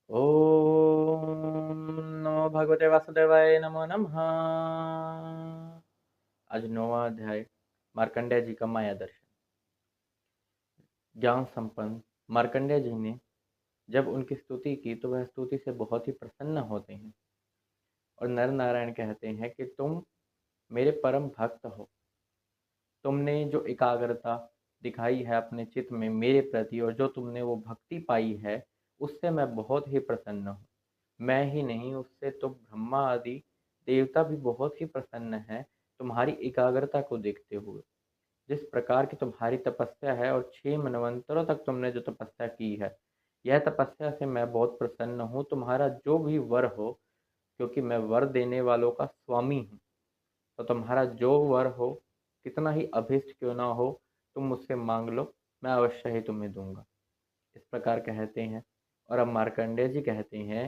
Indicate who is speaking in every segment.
Speaker 1: ओम नमो भगवते वासुदेवाय नमो नमः। आज 9वां अध्याय मार्कंडेय जी का माया दर्शन। ज्ञान संपन्न मार्कंडेय जी ने जब उनकी स्तुति की तो वह स्तुति से बहुत ही प्रसन्न होते हैं और नर नारायण कहते हैं कि तुम मेरे परम भक्त हो। तुमने जो एकाग्रता दिखाई है अपने चित्त में मेरे प्रति और जो तुमने वो भक्ति पाई है उससे मैं बहुत ही प्रसन्न हूँ। मैं ही नहीं, उससे तो ब्रह्मा आदि देवता भी बहुत ही प्रसन्न हैं तुम्हारी एकाग्रता को देखते हुए। जिस प्रकार की तुम्हारी तपस्या है और 6 मनवंतरों तक तुमने जो तपस्या की है, यह तपस्या से मैं बहुत प्रसन्न हूँ। तुम्हारा जो भी वर हो, क्योंकि मैं वर देने वालों का स्वामी हूँ, तो तुम्हारा जो वर हो, कितना ही अभीष्ट क्यों ना हो, तुम मुझसे मांग लो, मैं अवश्य ही तुम्हें दूंगा। इस प्रकार कहते हैं। और अब मार्कंडेय जी कहते हैं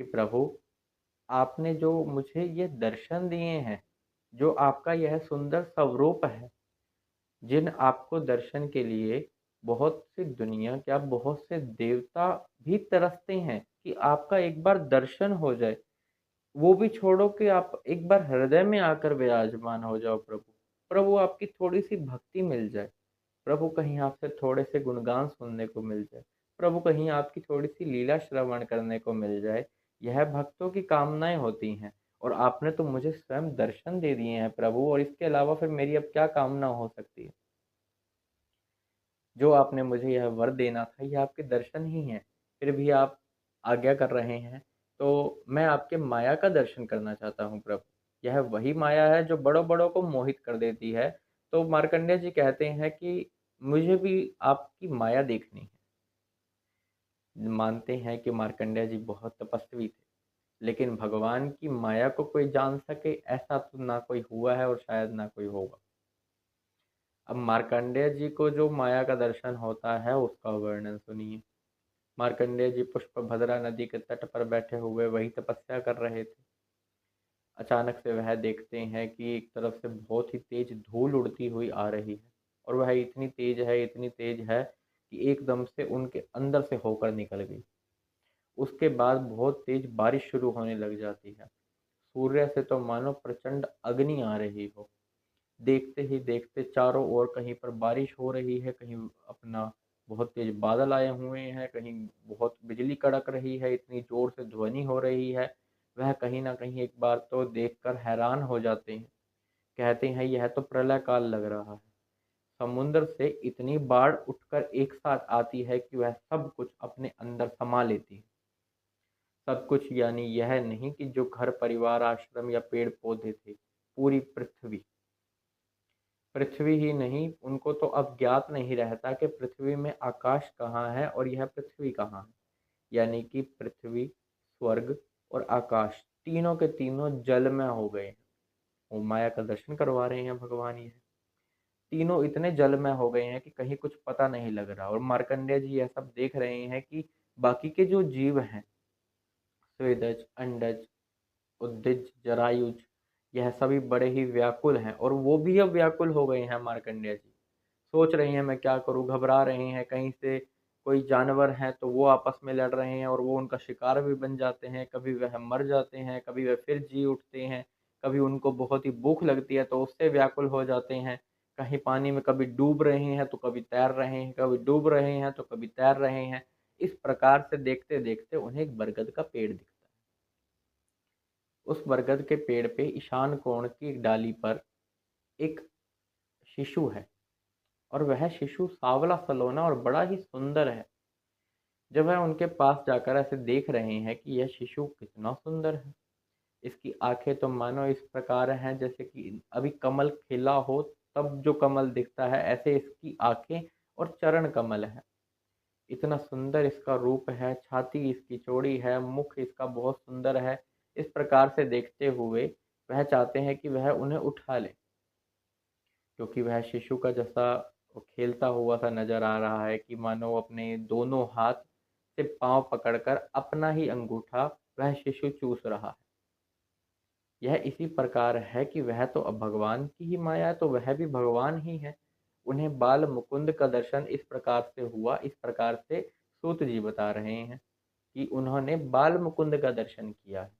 Speaker 1: कि प्रभु, आपने जो मुझे ये दर्शन दिए हैं, जो आपका यह सुंदर स्वरूप है, जिन आपको दर्शन के लिए बहुत सी दुनिया, क्या बहुत से देवता भी तरसते हैं कि आपका एक बार दर्शन हो जाए। वो भी छोड़ो कि आप एक बार हृदय में आकर विराजमान हो जाओ प्रभु। प्रभु आपकी थोड़ी सी भक्ति मिल जाए, प्रभु कहीं आपसे थोड़े से गुणगान सुनने को मिल जाए, प्रभु कहीं आपकी थोड़ी सी लीला श्रवण करने को मिल जाए। यह भक्तों की कामनाएं होती हैं और आपने तो मुझे स्वयं दर्शन दे दिए हैं प्रभु, और इसके अलावा फिर मेरी अब क्या कामना हो सकती है। जो आपने मुझे यह वर देना था, यह आपके दर्शन ही हैं, फिर भी आप आज्ञा कर रहे हैं। तो मैं आपके माया का दर्शन करना चाहता हूँ प्रभु। यह वही माया है जो बड़ों बड़ों को मोहित कर देती है। तो मार्कंडेय जी कहते हैं कि मुझे भी आपकी माया देखनी है। मानते हैं कि मार्कंडेय जी बहुत तपस्वी थे, लेकिन भगवान की माया को कोई जान सके ऐसा तो ना कोई हुआ है और शायद ना कोई होगा। अब मार्कंडेय जी को जो माया का दर्शन होता है उसका वर्णन सुनिए। मार्कंडेय जी पुष्पभद्रा नदी के तट पर बैठे हुए वही तपस्या कर रहे थे। अचानक से वह देखते हैं कि एक तरफ से बहुत ही तेज धूल उड़ती हुई आ रही है, और वह इतनी तेज है कि एकदम से उनके अंदर से होकर निकल गई। उसके बाद बहुत तेज बारिश शुरू होने लग जाती है। सूर्य से तो मानो प्रचंड अग्नि आ रही हो। देखते ही देखते चारों ओर कहीं पर बारिश हो रही है, कहीं अपना बहुत तेज बादल आए हुए हैं, कहीं बहुत बिजली कड़क रही है, इतनी जोर से ध्वनि हो रही है। वह कहीं ना कहीं एक बार तो देखकर हैरान हो जाते हैं। कहते हैं यह तो प्रलय काल लग रहा है। समुद्र से इतनी बाढ़ उठकर एक साथ आती है कि वह सब कुछ अपने अंदर समा लेती है। सब कुछ यानी यह नहीं कि जो घर परिवार आश्रम या पेड़ पौधे थे, पूरी पृथ्वी। पृथ्वी ही नहीं, उनको तो अब ज्ञात नहीं रहता कि पृथ्वी में आकाश कहाँ है और यह पृथ्वी कहाँ है। यानी कि पृथ्वी, स्वर्ग और आकाश तीनों के तीनों जल में हो गए हैं। वो माया का दर्शन करवा रहे हैं भगवान। ये तीनों इतने जल में हो गए हैं कि कहीं कुछ पता नहीं लग रहा। और मार्कंडेय जी यह सब देख रहे हैं कि बाकी के जो जीव हैं, स्वेदज, अंडज, उद्भिज, जरायुज, यह सभी बड़े ही व्याकुल हैं, और वो भी अब व्याकुल हो गए हैं। मार्कंडेय जी सोच रहे हैं मैं क्या करूं, घबरा रहे हैं। कहीं से कोई जानवर है तो वो आपस में लड़ रहे हैं और वो उनका शिकार भी बन जाते हैं। कभी वह मर जाते हैं, कभी वह फिर जी उठते हैं। कभी उनको बहुत ही भूख लगती है तो उससे व्याकुल हो जाते हैं। कहीं पानी में कभी डूब रहे हैं तो कभी तैर रहे हैं, कभी डूब रहे हैं तो कभी तैर रहे हैं। इस प्रकार से देखते देखते उन्हें एक बरगद का पेड़ दिखता है। उस बरगद के पेड़ पे ईशान कोण की एक डाली पर एक शिशु है, और वह शिशु सांवला सलोना और बड़ा ही सुंदर है। जब वह उनके पास जाकर ऐसे देख रहे हैं कि यह शिशु कितना सुंदर है। इसकी आंखें तो मानो इस प्रकार हैं जैसे कि अभी कमल खिला हो तब जो कमल दिखता है, ऐसे इसकी आंखें और चरण कमल है। इतना सुंदर इसका रूप है, छाती इसकी चौड़ी है, मुख इसका बहुत सुंदर है। इस प्रकार से देखते हुए वह चाहते हैं कि वह उन्हें उठा ले, क्योंकि वह शिशु का जैसा वो खेलता हुआ सा नजर आ रहा है कि मानो अपने दोनों हाथ से पांव पकड़कर अपना ही अंगूठा वह शिशु चूस रहा है। यह इसी प्रकार है कि वह तो अब भगवान की ही माया है, तो वह भी भगवान ही है। उन्हें बाल मुकुंद का दर्शन इस प्रकार से हुआ। इस प्रकार से सूत जी बता रहे हैं। कि उन्होंने बाल मुकुंद का दर्शन किया है।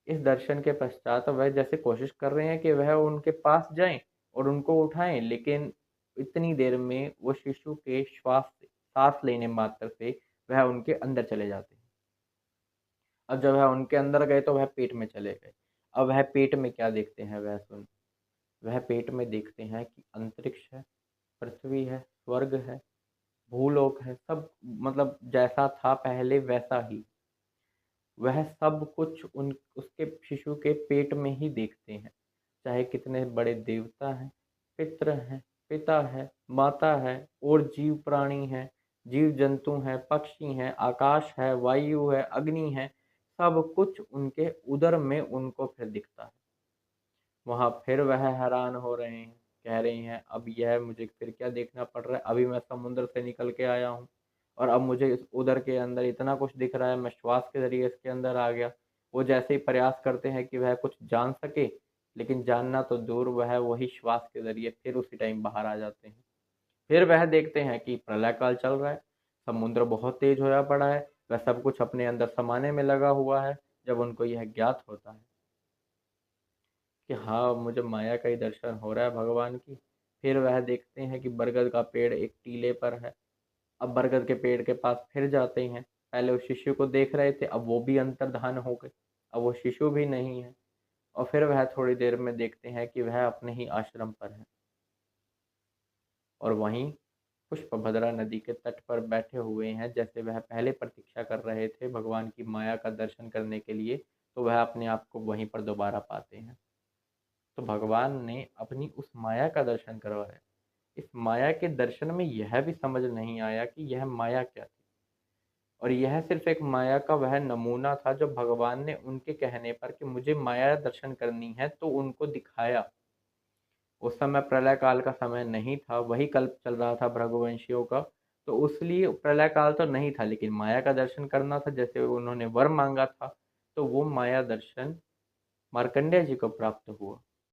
Speaker 1: इस दर्शन के पश्चात वह जैसे कोशिश कर रहे हैं कि वह उनके पास जाएं और उनको उठाएं, लेकिन इतनी देर में वो शिशु के सांस लेने मात्र से वह उनके अंदर चले जाते हैं। अब जब वह उनके अंदर गए तो वह पेट में चले गए। अब वह पेट में क्या देखते हैं, वह पेट में देखते हैं कि अंतरिक्ष है, पृथ्वी है, स्वर्ग है, भूलोक है, सब मतलब जैसा था पहले वैसा ही। वह सब कुछ उन उसके शिशु के पेट में ही देखते हैं। चाहे कितने बड़े देवता हैं, पितृ हैं, पिता है, माता है और जीव प्राणी हैं, जीव जंतु हैं, पक्षी हैं, आकाश है, वायु है, अग्नि है, सब कुछ उनके उदर में उनको फिर दिखता है। वहाँ फिर वह हैरान हो रहे हैं, कह रहे हैं अब यह मुझे फिर क्या देखना पड़ रहा है, अभी मैं समुद्र से निकल के आया हूँ और अब मुझे इस उदर के अंदर इतना कुछ दिख रहा है, मैं श्वास के जरिए इसके अंदर आ गया। वो जैसे ही प्रयास करते हैं कि वह कुछ जान सके, लेकिन जानना तो दूर, वह वही श्वास के जरिए फिर उसी टाइम बाहर आ जाते हैं। फिर वह देखते हैं कि प्रलय काल चल रहा है, समुद्र बहुत तेज होया पड़ा है, वह सब कुछ अपने अंदर समाने में लगा हुआ है। जब उनको यह ज्ञात होता है कि हाँ मुझे माया का ही दर्शन हो रहा है भगवान की, फिर वह देखते हैं कि बरगद का पेड़ एक टीले पर है। अब बरगद के पेड़ के पास फिर जाते हैं। पहले उस शिशु को देख रहे थे, अब वो भी अंतर्धान हो गए, अब वो शिशु भी नहीं है। और फिर वह थोड़ी देर में देखते हैं कि वह अपने ही आश्रम पर है और वहीं पुष्पभद्रा नदी के तट पर बैठे हुए हैं। जैसे वह पहले प्रतीक्षा कर रहे थे भगवान की माया का दर्शन करने के लिए, तो वह अपने आप को वहीं पर दोबारा पाते हैं। तो भगवान ने अपनी उस माया का दर्शन करवाया। इस माया के दर्शन में यह भी समझ नहीं आया कि यह माया क्या थी, और यह सिर्फ एक माया का वह नमूना था जो भगवान ने उनके कहने पर कि मुझे माया दर्शन करनी है तो उनको दिखाया। उस समय प्रलय काल का समय नहीं था, वही कल्प चल रहा था भृगुवंशियों का, तो उसलिए प्रलय काल तो नहीं था, लेकिन माया का दर्शन करना था। जैसे उन्होंने वर मांगा था, तो वो माया दर्शन मार्कंडेय जी को प्राप्त हुआ।